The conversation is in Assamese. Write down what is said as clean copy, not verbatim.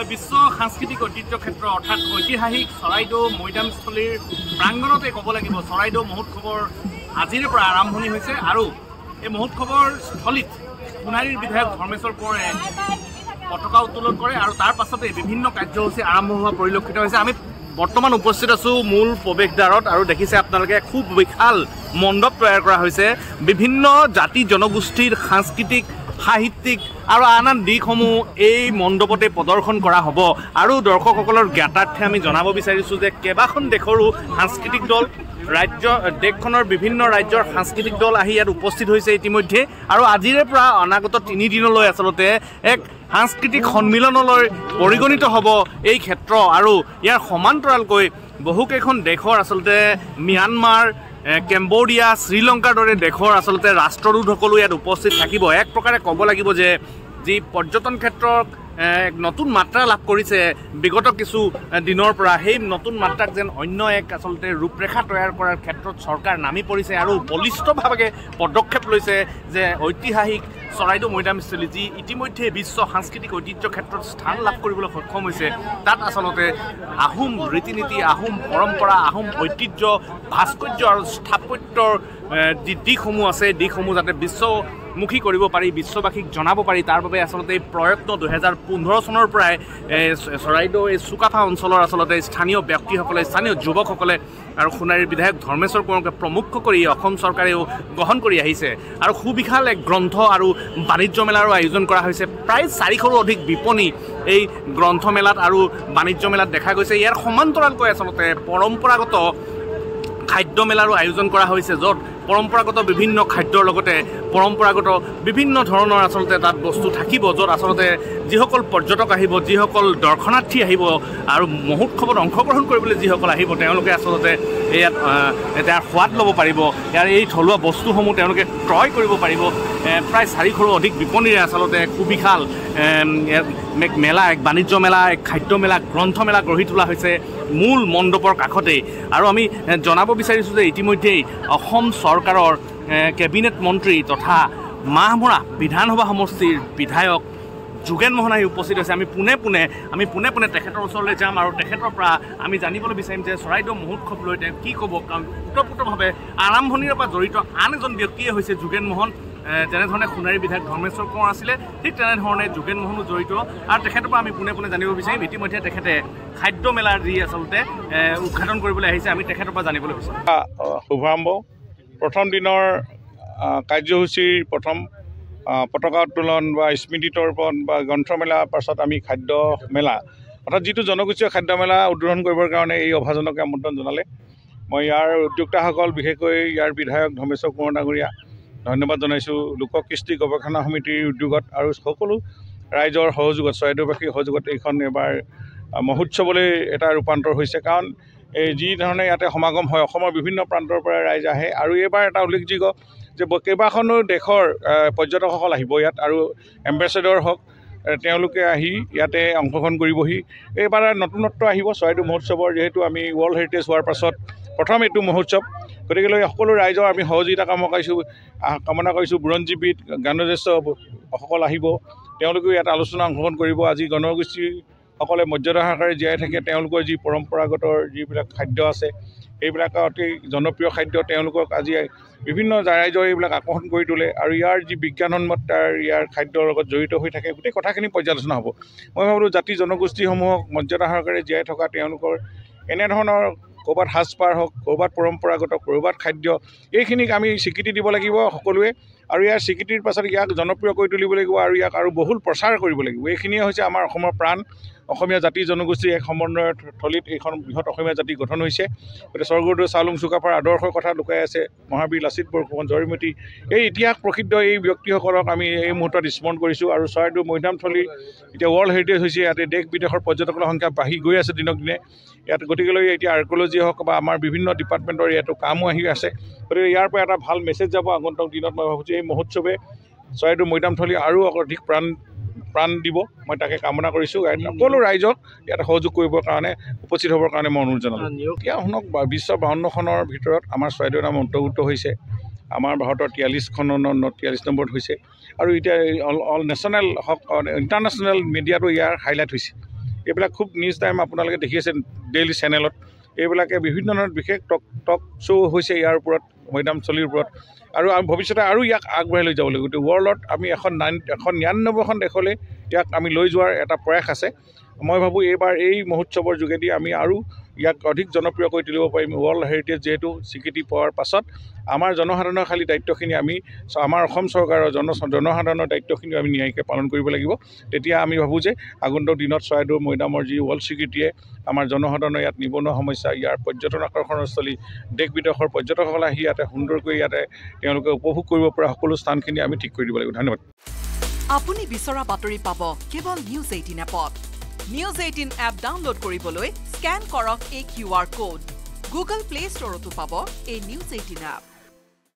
বিশ্ব সাংস্কৃতিক ঐতিহ্য ক্ষেত্ৰ অৰ্থাৎ ঐতিহাসিক চৰাইদেউ মৈদামস্থলীৰ প্ৰাংগণতে ক'ব লাগিব চৰাইদেউ মহোৎসৱৰ আজিৰে পৰা আৰম্ভণি হৈছে আৰু এই মহোৎসৱৰ স্থলীত সোণাৰীৰ বিধায়ক ধৰ্মেশ্বৰ কোঁৱৰে পতাকা উত্তোলন কৰে আৰু তাৰ পাছতে বিভিন্ন কাৰ্যসূচী আৰম্ভ হোৱা পৰিলক্ষিত হৈছে। আমি বৰ্তমান উপস্থিত আছোঁ মূল প্ৰৱেশদ্বাৰত আৰু দেখিছে আপোনালোকে খুব বিশাল মণ্ডপ তৈয়াৰ কৰা হৈছে। বিভিন্ন জাতি জনগোষ্ঠীৰ সাংস্কৃতিক সাহিত্যিক আৰু আন আন দিশসমূহ এই মণ্ডপতে প্ৰদৰ্শন কৰা হ'ব আৰু দৰ্শকসকলৰ জ্ঞাতাৰ্থে আমি জনাব বিচাৰিছোঁ যে কেইবাখন দেশৰো সাংস্কৃতিক দল দেশখনৰ বিভিন্ন ৰাজ্যৰ সাংস্কৃতিক দল আহি ইয়াত উপস্থিত হৈছে ইতিমধ্যে আৰু আজিৰে পৰা অনাগত 3 দিনলৈ আচলতে এক সাংস্কৃতিক সন্মিলনলৈ পৰিগণিত হ'ব এই ক্ষেত্ৰ আৰু ইয়াৰ সমান্তৰালকৈ বহুকেইখন দেশৰ আচলতে ম্যানমাৰ কেম্বোডিয়া শ্ৰীলংকাৰ দৰে দেশৰ আচলতে ৰাষ্ট্ৰদূতসকলো ইয়াত উপস্থিত থাকিব। এক প্ৰকাৰে ক'ব লাগিব যে যি পৰ্যটন ক্ষেত্ৰত এক নতুন মাত্ৰা লাভ কৰিছে বিগত কিছু দিনৰ পৰা সেই নতুন মাত্ৰাক যেন অন্য এক আচলতে ৰূপৰেখা তৈয়াৰ কৰাৰ ক্ষেত্ৰত চৰকাৰ নামি পৰিছে আৰু বলিষ্ঠভাৱে পদক্ষেপ লৈছে যে ঐতিহাসিক চৰাইদেউ মৈদামস্থলী যি ইতিমধ্যে বিশ্ব সাংস্কৃতিক ঐতিহ্য ক্ষেত্ৰত স্থান লাভ কৰিবলৈ সক্ষম হৈছে তাত আচলতে আহোম ৰীতি নীতি আহোম পৰম্পৰা আহোম ঐতিহ্য ভাস্কৰ্য আৰু স্থাপত্যৰ যি দিশসমূহ আছে দিশসমূহ যাতে বিশ্বমুখী কৰিব পাৰি বিশ্ববাসীক জনাব পাৰি তাৰ বাবে আচলতে এই প্ৰয়ত্ন 2015 চনৰ পৰাই চৰাইদেউ এই চুকাফা অঞ্চলৰ আচলতে স্থানীয় ব্যক্তিসকলে স্থানীয় যুৱকসকলে আৰু সোণাৰীৰ বিধায়ক ধৰ্মেশ্বৰ কোঁৱৰকে প্ৰমুখ কৰি অসম চৰকাৰেও গ্ৰহণ কৰি আহিছে আৰু সুবিশাল এক গ্ৰন্থ আৰু বাণিজ্য মেলাৰো আয়োজন কৰা হৈছে। প্ৰায় 400ৰো অধিক বিপণী এই গ্ৰন্থমেলাত আৰু বাণিজ্য মেলাত দেখা গৈছে। ইয়াৰ সমান্তৰালকৈ আচলতে পৰম্পৰাগত খাদ্য মেলাৰো আয়োজন কৰা হৈছে য'ত পৰম্পৰাগত বিভিন্ন খাদ্যৰ লগতে পৰম্পৰাগত বিভিন্ন ধৰণৰ আচলতে তাত বস্তু থাকিব য'ত আচলতে যিসকল পৰ্যটক আহিব যিসকল দৰ্শনাৰ্থী আহিব আৰু মহোৎসৱত অংশগ্ৰহণ কৰিবলৈ যিসকল আহিব তেওঁলোকে আচলতে ইয়াত তাৰ সোৱাদ ল'ব পাৰিব ইয়াৰ এই থলুৱা বস্তুসমূহ তেওঁলোকে ক্ৰয় কৰিব পাৰিব। প্ৰায় 400ৰো অধিক বিপণীৰে আচলতে সুবিশাল মেলা এক বাণিজ্য মেলা এক খাদ্য মেলা গ্ৰন্থমেলা গঢ়ি তোলা হৈছে মূল মণ্ডপৰ কাষতেই আৰু আমি জনাব বিচাৰিছোঁ যে ইতিমধ্যেই অসম চৰকাৰৰ কেবিনেট মন্ত্ৰী তথা মাহমৰা বিধানসভা সমষ্টিৰ বিধায়ক যোগেন মোহন আহি উপস্থিত হৈছে। আমি পোনে পোনে তেখেতৰ ওচৰলৈ যাম আৰু তেখেতৰ পৰা আমি জানিবলৈ বিচাৰিম যে চৰাইদেউ মহোৎসৱ লৈ তেওঁ কি ক'ব কাৰণ ওতঃপ্ৰোতভাৱে আৰম্ভণিৰ পৰা জড়িত আন এজন ব্যক্তিয়ে হৈছে যোগেন মোহন। যেনেধৰণে সোণাৰীৰ বিধায়ক ধৰ্মেশ্বৰ কোঁৱৰ আছিলে ঠিক তেনেধৰণে যোগেন মোহনো জড়িত আৰু তেখেতৰ পৰা আমি পোনে জানিব বিচাৰিম। ইতিমধ্যে তেখেতে খাদ্য মেলাৰ যি আচলতে উদ্ঘাটন কৰিবলৈ আহিছে আমি তেখেতৰ পৰা জানিবলৈ বিচাৰিম। শুভাৰম্ভ প্ৰথম দিনৰ কাৰ্যসূচীৰ প্ৰথম পতাকা উত্তোলন বা স্মৃতি তৰ্পণ বা গ্ৰন্থমেলাৰ পাছত আমি খাদ্য মেলা অৰ্থাৎ যিটো জনগোষ্ঠীয় খাদ্য মেলা উদ্বোধন কৰিবৰ কাৰণে এই অভাজনকে আমন্ত্ৰণ জনালে মই ইয়াৰ উদ্যোক্তাসকল বিশেষকৈ ইয়াৰ বিধায়ক ধৰ্মেশ্বৰ কোঁৱৰ ডাঙৰীয়া ধন্যবাদ জনাইছোঁ। লোককৃষ্টি গৱেষণা সমিতিৰ উদ্যোগত আৰু সকলো ৰাইজৰ সহযোগত চৰাইদেউবাসীৰ সহযোগত এইখন এবাৰ মহোৎসৱলৈ এটা ৰূপান্তৰ হৈছে কাৰণ এই যি ধৰণে ইয়াতে সমাগম হয় অসমৰ বিভিন্ন প্ৰান্তৰ পৰা ৰাইজ আহে আৰু এইবাৰ এটা উল্লেখযোগ্য যে কেইবাখনো দেশৰ পৰ্যটকসকল আহিব ইয়াত আৰু এম্বেচেডৰ হওক তেওঁলোকে আহি ইয়াতে অংশগ্ৰহণ কৰিবহি। এইবাৰ নতুনত্ব আহিব চৰাইদেউ মহোৎসৱৰ যিহেতু আমি ৱৰ্ল্ড হেৰিটেজ হোৱাৰ পাছত প্ৰথম এইটো মহোৎসৱ গতিকে সকলো ৰাইজৰ আমি সহযোগিতা কামনা কৰিছোঁ। বুৰঞ্জীবিদ জ্ঞানজ্যেষ্ঠসকল আহিব তেওঁলোকেও ইয়াত আলোচনা অংশগ্ৰহণ কৰিব। আজি জনগোষ্ঠীসকলে মৰ্যাদা সহকাৰে জীয়াই থাকে তেওঁলোকৰ যি পৰম্পৰাগত যিবিলাক খাদ্য আছে এইবিলাক অতি জনপ্ৰিয় খাদ্য তেওঁলোকক আজি বিভিন্ন ৰাইজৰ এইবিলাক আকৰ্ষণ কৰি তোলে আৰু ইয়াৰ যি বিজ্ঞানসন্মতাৰ ইয়াৰ খাদ্যৰ লগত জড়িত হৈ থাকে গোটেই কথাখিনি পৰ্যালোচনা হ'ব। মই ভাবোঁ জাতি জনগোষ্ঠীসমূহক মৰ্যাদা সহকাৰে জীয়াই থকা তেওঁলোকৰ এনেধৰণৰ ক'ৰবাত সাজপাৰ হওক ক'ৰবাত পৰম্পৰাগত ক'ৰবাত খাদ্য এইখিনিক আমি স্বীকৃতি দিব লাগিব সকলোৱে আৰু ইয়াৰ স্বীকৃতিৰ পাছত ইয়াক জনপ্ৰিয় কৰি তুলিব লাগিব আৰু ইয়াক আৰু বহুল প্ৰচাৰ কৰিব লাগিব। এইখিনিয়ে হৈছে আমাৰ অসমৰ প্ৰাণ অসমীয়া জাতি জনগোষ্ঠীৰ এক সমন্বয়ৰ থলীত এইখন বৃহৎ অসমীয়া জাতি গঠন হৈছে। গতিকে স্বৰ্গদেউ চাওলুং চুকাফাৰ আদৰ্শৰ কথা লুকাই আছে মহাবীৰ লাচিত বৰফুকন জয়মতী এই ইতিহাস প্ৰসিদ্ধ এই ব্যক্তিসকলক আমি এই মুহূৰ্তত স্মৰণ কৰিছোঁ আৰু চৰাইদেউ মৈদামথলী এতিয়া ৱৰ্ল্ড হেৰিটেজ হৈছে ইয়াতে দেশ বিদেশৰ পৰ্যটকৰ সংখ্যা বাঢ়ি গৈ আছে দিনক দিনে ইয়াত গতিকেলৈ এতিয়া আৰ্কলজি হওক বা আমাৰ বিভিন্ন ডিপাৰ্টমেণ্টৰ ইয়াতো কামো আহি আছে। গতিকে ইয়াৰ পৰা এটা ভাল মেছেজ যাব আগন্তুক দিনত। মই ভাবোঁ যে এই মহোৎসৱে চৰাইদেউ মৈদামথলী আৰু অধিক প্ৰাণ দিব মই তাকে কামনা কৰিছোঁ। সকলো ৰাইজক ইয়াত সহযোগ কৰিবৰ কাৰণে উপস্থিত হ'বৰ কাৰণে মই অনুৰোধ জনালোঁ। এতিয়া শুনক 252খনৰ ভিতৰত আমাৰ চৰাইদেউৰ নাম অন্তৰ্ভুক্ত হৈছে। আমাৰ ভাৰতৰ 43 নম্বৰত হৈছে আৰু এতিয়া অল নেশ্যনেল হওক ইণ্টাৰনেশ্যনেল মিডিয়াটো ইয়াৰ হাইলাইট হৈছে। এইবিলাক খুব নিউজ টাইম আপোনালোকে দেখি আছে ডেইলি চেনেলত এইবিলাকে বিভিন্ন ধৰণৰ বিশেষ টক শ্ব' হৈছে ইয়াৰ ওপৰত মৈদামস্থলীৰ ওপৰত আৰু ভৱিষ্যতে আৰু ইয়াক আগবঢ়াই লৈ যাব লাগিব গোটেই ৱৰ্ল্ডত আমি 199খন দেশলৈ ইয়াক আমি লৈ যোৱাৰ এটা প্ৰয়াস আছে মই ভাবোঁ এইবাৰ এই মহোৎসৱৰ যোগেদি আমি আৰু ইয়াক অধিক জনপ্ৰিয় কৰি তুলিব পাৰিম ৱৰ্ল্ড হেৰিটেজ যিহেতু স্বীকৃতি পোৱাৰ পাছত আমাৰ জনসাধাৰণৰ খালী দায়িত্বখিনি আমি আমাৰ অসম চৰকাৰৰ জনসাধাৰণৰ দায়িত্বখিনি আমি ন্যায়িকে পালন কৰিব লাগিব তেতিয়া আমি ভাবোঁ যে আগন্তুক দিনত চৰাইদেউ মৈদামৰ যি ৱৰ্ল্ড স্বীকৃতিয়ে আমাৰ জনসাধাৰণৰ ইয়াত নিবনুৱা সমস্যা ইয়াৰ পৰ্যটন আকৰ্ষণস্থলী দেশ বিদেশৰ পৰ্যটকসকলে আহি ইয়াতে সুন্দৰকৈ ইয়াতে তেওঁলোকে উপভোগ কৰিব পৰা সকলো স্থানখিনি আমি ঠিক কৰি দিব লাগিব ধন্যবাদ আপুনি বিচৰা বাতৰি পাব কেৱল নিউজ 18 এপত নিউজ 18 এপ ডাউনলোড কৰিবলৈ স্ক্যান কৰক এই QR কোড গুগল প্লে ষ্টৰতো পাব এই নিউজ 18 এপ